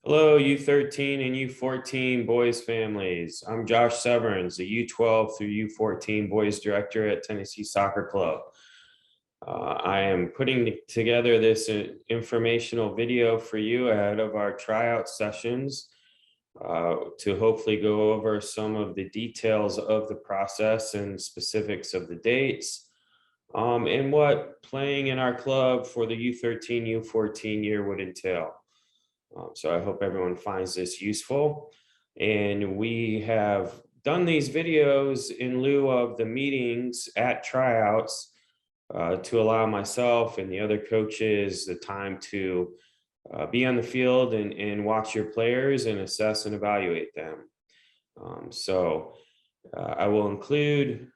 Hello, U13 and U14 boys families. I'm Josh Severns, the U12 through U14 boys director at Tennessee Soccer Club. I am putting together this informational video for you ahead of our tryout sessions to hopefully go over some of the details of the process and specifics of the dates and what playing in our club for the U13, U14 year would entail. So I hope everyone finds this useful. And we have done these videos in lieu of the meetings at tryouts to allow myself and the other coaches the time to be on the field and watch your players and assess and evaluate them. I will include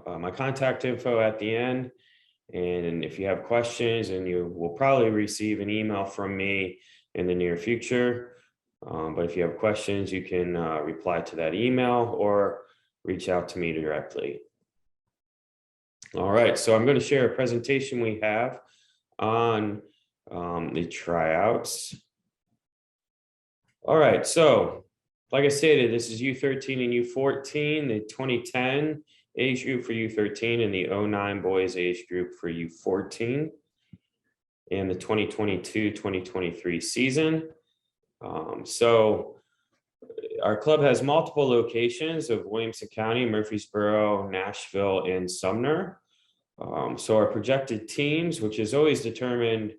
my contact info at the end. And if you have questions, and you will probably receive an email from me in the near future. But if you have questions, you can reply to that email or reach out to me directly. All right, so I'm going to share a presentation we have on the tryouts. All right, so like I stated, this is U13 and U14, the 2010 age group for U13 and the 09 boys age group for U14. In the 2022-2023 season. So our club has multiple locations of Williamson County, Murfreesboro, Nashville, and Sumner. So our projected teams, which is always determined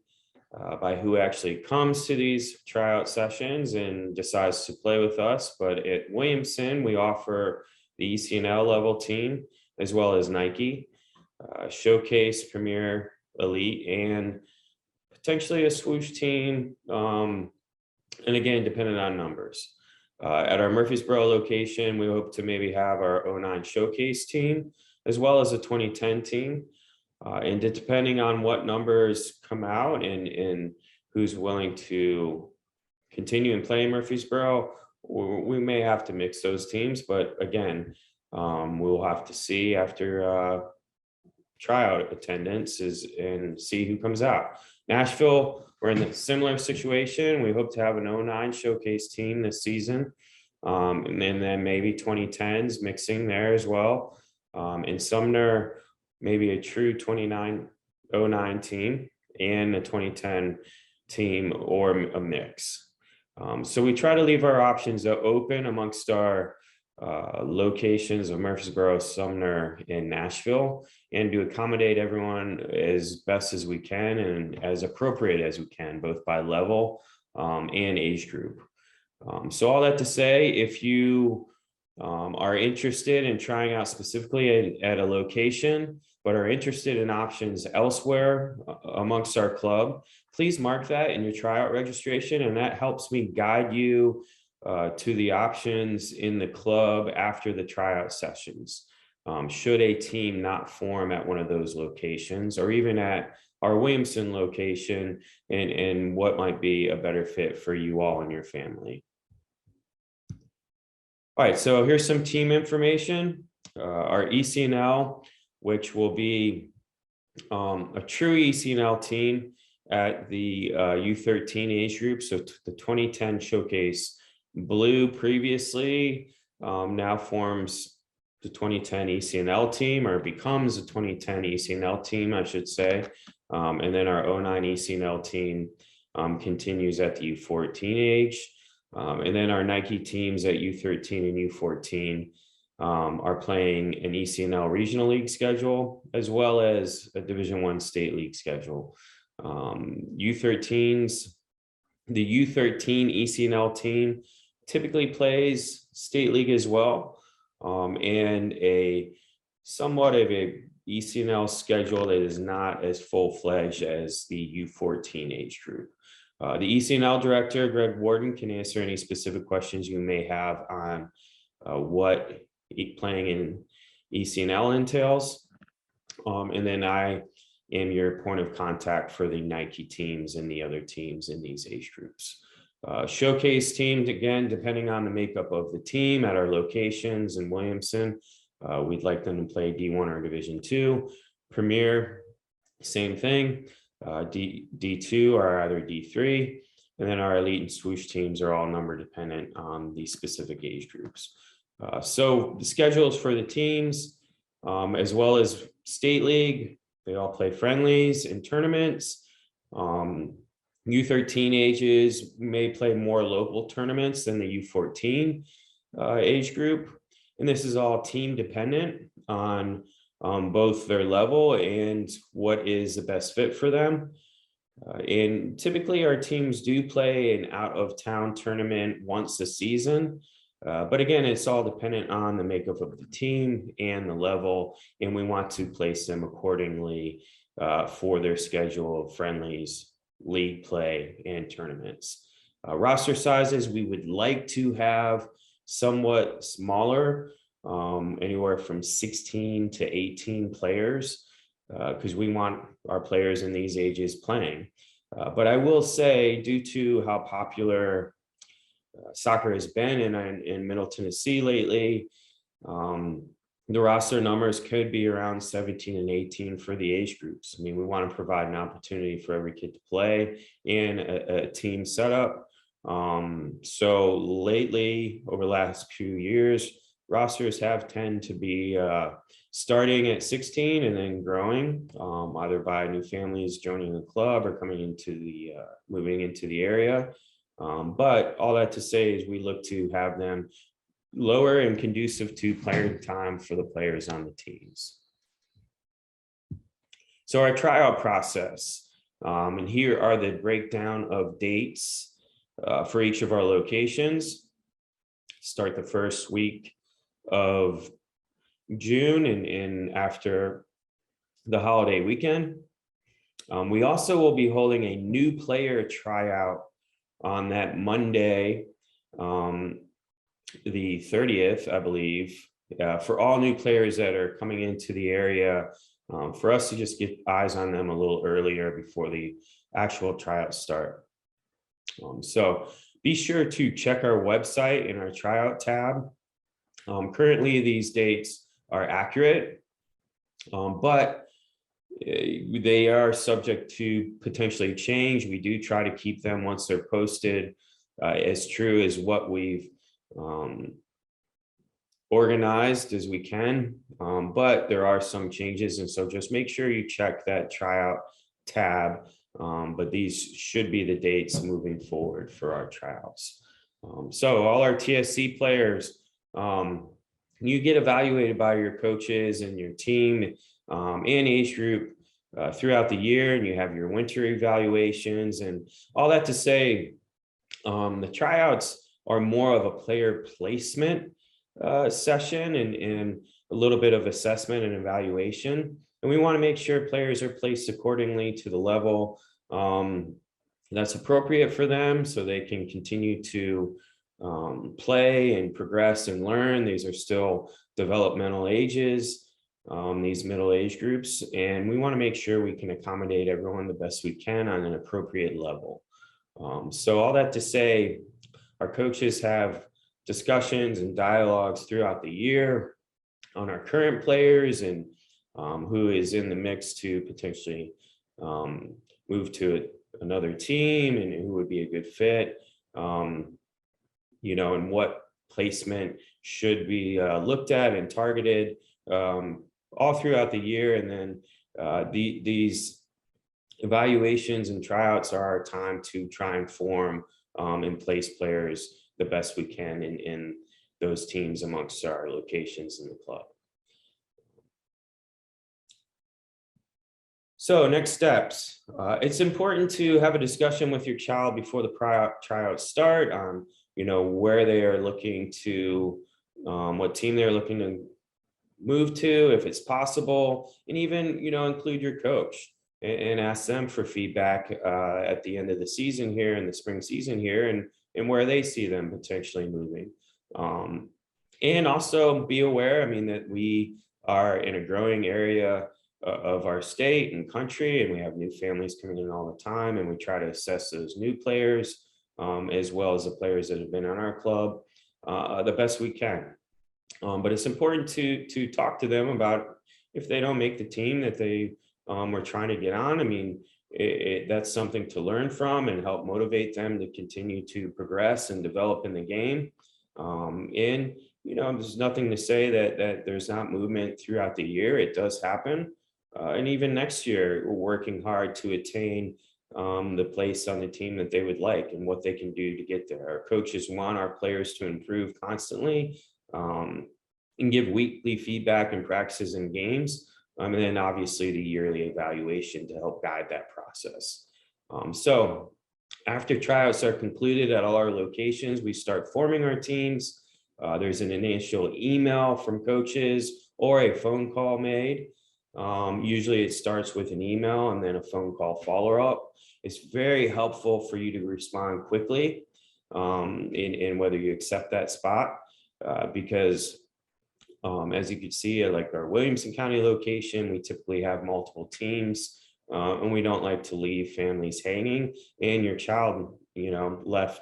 by who actually comes to these tryout sessions and decides to play with us. But at Williamson, we offer the ECNL level team, as well as Nike, Showcase, Premier, Elite, and potentially a swoosh team, and again, depending on numbers. At our Murfreesboro location, we hope to maybe have our 09 showcase team, as well as a 2010 team. And depending on what numbers come out and who's willing to continue and play in Murfreesboro, we may have to mix those teams. But again, we'll have to see after tryout attendance and see who comes out. Nashville, we're in a similar situation. We hope to have an 09 showcase team this season. And then maybe 2010s mixing there as well. In Sumner, maybe a true 09 team and a 2010 team or a mix. So we try to leave our options open amongst our locations of Murfreesboro, Sumner, and Nashville, and to accommodate everyone as best as we can and as appropriate as we can, both by level and age group. So all that to say, if you are interested in trying out specifically at a location, but are interested in options elsewhere amongst our club, please mark that in your tryout registration, and that helps me guide you to the options in the club after the tryout sessions. Should a team not form at one of those locations, or even at our Williamson location, and what might be a better fit for you all and your family. All right, so here's some team information. Our ECNL, which will be a true ECNL team at the U13 age group, so the 2010 showcase. Blue previously now forms the 2010 ECNL team, or becomes a 2010 ECNL team, I should say. And then our 09 ECNL team continues at the U14 age. And then our Nike teams at U13 and U14 are playing an ECNL regional league schedule, as well as a Division I state league schedule. U13s, the U13 ECNL team typically plays state league as well, and a somewhat of a ECNL schedule that is not as full-fledged as the U14 age group. The ECNL director, Greg Warden, can answer any specific questions you may have on what playing in ECNL entails. And then I am your point of contact for the Nike teams and the other teams in these age groups. Showcase teams, again, depending on the makeup of the team at our locations in Williamson, we'd like them to play D1 or Division II. Premier, same thing. D2 or either D3. And then our elite and swoosh teams are all number dependent on the specific age groups. So the schedules for the teams, as well as state league, they all play friendlies and tournaments. U13 ages may play more local tournaments than the U14 age group. And this is all team dependent on both their level and what is the best fit for them. And typically our teams do play an out of town tournament once a season. But again, it's all dependent on the makeup of the team and the level, and we want to place them accordingly for their schedule of friendlies, league play, and tournaments. Roster sizes, we would like to have somewhat smaller, anywhere from 16 to 18 players, because we want our players in these ages playing. But I will say, due to how popular soccer has been in Middle Tennessee lately, the roster numbers could be around 17 and 18 for the age groups. I mean, we want to provide an opportunity for every kid to play in a team setup. So lately, over the last few years, rosters have tend to be starting at 16 and then growing, either by new families joining the club or coming into the moving into the area. But all that to say is we look to have them lower and conducive to playing time for the players on the teams. So our tryout process, and here are the breakdown of dates for each of our locations. Start the first week of June and after the holiday weekend. We also will be holding a new player tryout on that Monday, the 30th, I believe, for all new players that are coming into the area, for us to just get eyes on them a little earlier before the actual tryouts start. So be sure to check our website in our tryout tab. Currently, these dates are accurate, but they are subject to potentially change. We do try to keep them, once they're posted, as true as what we've organized as we can, but there are some changes, and so just make sure you check that tryout tab. But these should be the dates moving forward for our tryouts. So all our TSC players, you get evaluated by your coaches and your team and age group throughout the year, and you have your winter evaluations. And all that to say, the tryouts are more of a player placement session and a little bit of assessment and evaluation. And we want to make sure players are placed accordingly to the level that's appropriate for them, so they can continue to play and progress and learn. These are still developmental ages, these middle age groups, and we want to make sure we can accommodate everyone the best we can on an appropriate level. So all that to say, our coaches have discussions and dialogues throughout the year on our current players and who is in the mix to potentially move to another team and who would be a good fit, you know, and what placement should be looked at and targeted all throughout the year. And then these evaluations and tryouts are our time to try and form and place players the best we can in those teams amongst our locations in the club. So next steps, it's important to have a discussion with your child before the tryouts start on, you know, where they are looking to, what team they're looking to move to, if it's possible, and even, you know, include your coach and ask them for feedback at the end of the season here, in the spring season here, and where they see them potentially moving. And also be aware, I mean, that we are in a growing area of our state and country, and we have new families coming in all the time, and we try to assess those new players as well as the players that have been on our club the best we can. But it's important to talk to them about if they don't make the team that they were trying to get on. I mean, that's something to learn from and help motivate them to continue to progress and develop in the game. And there's nothing to say that there's not movement throughout the year. It does happen. And even next year, we're working hard to attain the place on the team that they would like and what they can do to get there. Our coaches want our players to improve constantly, and give weekly feedback in practices and games. And then obviously the yearly evaluation to help guide that process. So after tryouts are concluded at all our locations, we start forming our teams. There's an initial email from coaches or a phone call made. Usually it starts with an email and then a phone call follow-up. It's very helpful for you to respond quickly in whether you accept that spot, because as you can see, like our Williamson County location, we typically have multiple teams, and we don't like to leave families hanging and your child, left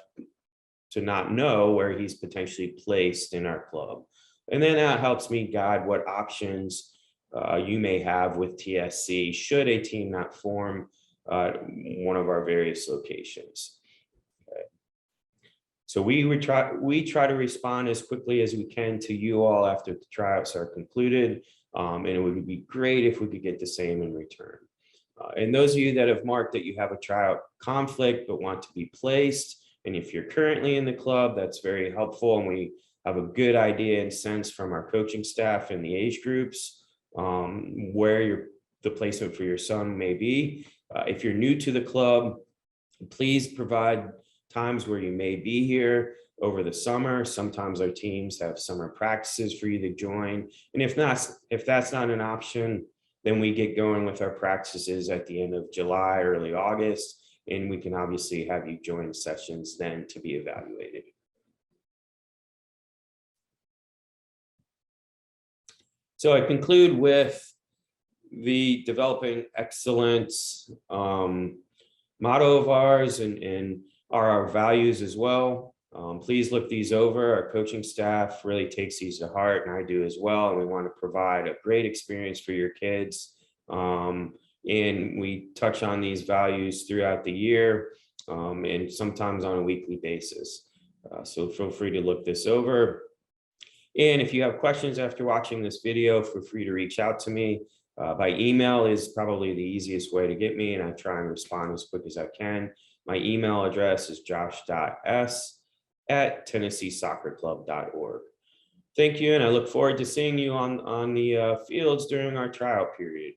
to not know where he's potentially placed in our club. And then that helps me guide what options you may have with TSC should a team not form one of our various locations. So we try to respond as quickly as we can to you all after the tryouts are concluded, and it would be great if we could get the same in return. And those of you that have marked that you have a tryout conflict but want to be placed, and if you're currently in the club, that's very helpful, and we have a good idea and sense from our coaching staff and the age groups where the placement for your son may be. If you're new to the club, please provide times where you may be here over the summer. Sometimes our teams have summer practices for you to join. And if that's not an option, then we get going with our practices at the end of July, early August, and we can obviously have you join sessions then to be evaluated. So I conclude with the developing excellence motto of ours and are our values as well. Please look these over. Our coaching staff really takes these to heart, and I do as well. And we want to provide a great experience for your kids. And we touch on these values throughout the year, and sometimes on a weekly basis. So feel free to look this over. And if you have questions after watching this video, feel free to reach out to me. By email is probably the easiest way to get me, and I try and respond as quick as I can. My email address is josh.s@tennesseesoccerclub.org. Thank you, and I look forward to seeing you on the fields during our tryout period.